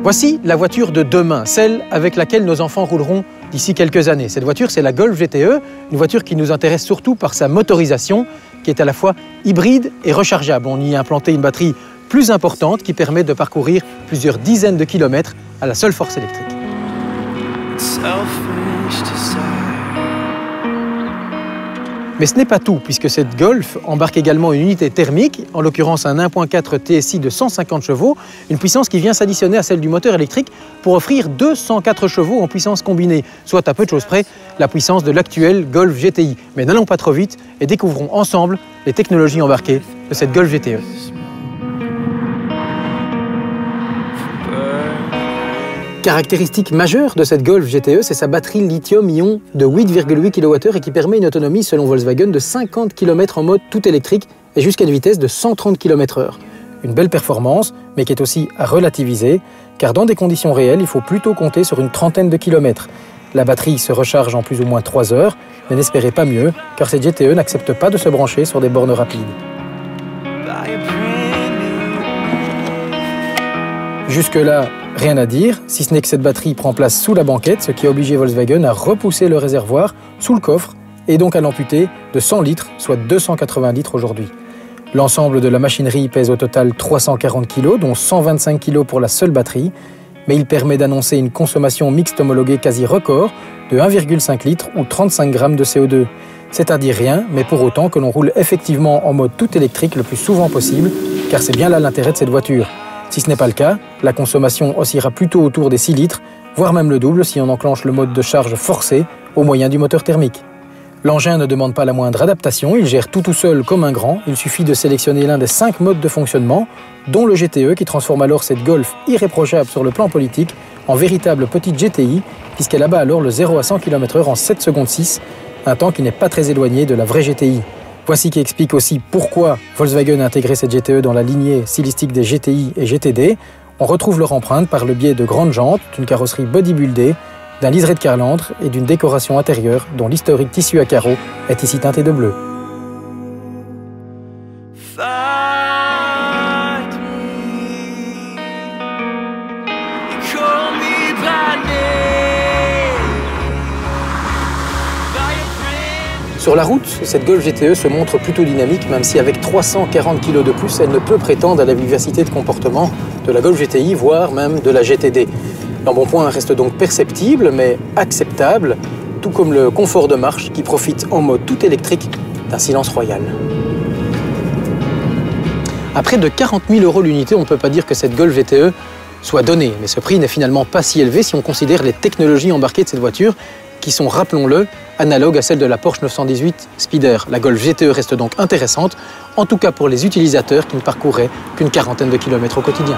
Voici la voiture de demain, celle avec laquelle nos enfants rouleront d'ici quelques années. Cette voiture, c'est la Golf GTE, une voiture qui nous intéresse surtout par sa motorisation, qui est à la fois hybride et rechargeable. On y a implanté une batterie plus importante qui permet de parcourir plusieurs dizaines de kilomètres à la seule force électrique. Mais ce n'est pas tout, puisque cette Golf embarque également une unité thermique, en l'occurrence un 1.4 TSI de 150 chevaux, une puissance qui vient s'additionner à celle du moteur électrique pour offrir 204 chevaux en puissance combinée, soit à peu de choses près la puissance de l'actuelle Golf GTI. Mais n'allons pas trop vite et découvrons ensemble les technologies embarquées de cette Golf GTE. Caractéristique majeure de cette Golf GTE, c'est sa batterie lithium-ion de 8,8 kWh et qui permet une autonomie, selon Volkswagen, de 50 km en mode tout électrique et jusqu'à une vitesse de 130 km/h. Une belle performance, mais qui est aussi à relativiser, car dans des conditions réelles, il faut plutôt compter sur une trentaine de kilomètres. La batterie se recharge en plus ou moins 3 heures, mais n'espérez pas mieux, car cette GTE n'accepte pas de se brancher sur des bornes rapides. Jusque-là, rien à dire, si ce n'est que cette batterie prend place sous la banquette, ce qui a obligé Volkswagen à repousser le réservoir sous le coffre et donc à l'amputer de 100 litres, soit 280 litres aujourd'hui. L'ensemble de la machinerie pèse au total 340 kg, dont 125 kg pour la seule batterie, mais il permet d'annoncer une consommation mixte homologuée quasi record de 1,5 litre ou 35 grammes de CO2. C'est-à-dire rien, mais pour autant que l'on roule effectivement en mode tout électrique le plus souvent possible, car c'est bien là l'intérêt de cette voiture. Si ce n'est pas le cas, la consommation oscillera plutôt autour des 6 litres, voire même le double si on enclenche le mode de charge forcé au moyen du moteur thermique. L'engin ne demande pas la moindre adaptation, il gère tout seul comme un grand, il suffit de sélectionner l'un des 5 modes de fonctionnement, dont le GTE qui transforme alors cette Golf irréprochable sur le plan politique en véritable petite GTI, puisqu'elle abat alors le 0 à 100 km/h en 7 secondes 6, un temps qui n'est pas très éloigné de la vraie GTI. Voici qui explique aussi pourquoi Volkswagen a intégré cette GTE dans la lignée stylistique des GTI et GTD. On retrouve leur empreinte par le biais de grandes jantes, d'une carrosserie bodybuildée, d'un liseré de calandre et d'une décoration intérieure dont l'historique tissu à carreaux est ici teinté de bleu. Sur la route, cette Golf GTE se montre plutôt dynamique, même si avec 340 kg de plus, elle ne peut prétendre à la vivacité de comportement de la Golf GTI, voire même de la GTD. L'embonpoint reste donc perceptible, mais acceptable, tout comme le confort de marche qui profite en mode tout électrique d'un silence royal. À près de 40 000 € l'unité, on ne peut pas dire que cette Golf GTE soit donnée, mais ce prix n'est finalement pas si élevé si on considère les technologies embarquées de cette voiture, qui sont, rappelons-le, analogues à celles de la Porsche 918 Speeder. La Golf GTE reste donc intéressante, en tout cas pour les utilisateurs qui ne parcourraient qu'une quarantaine de kilomètres au quotidien.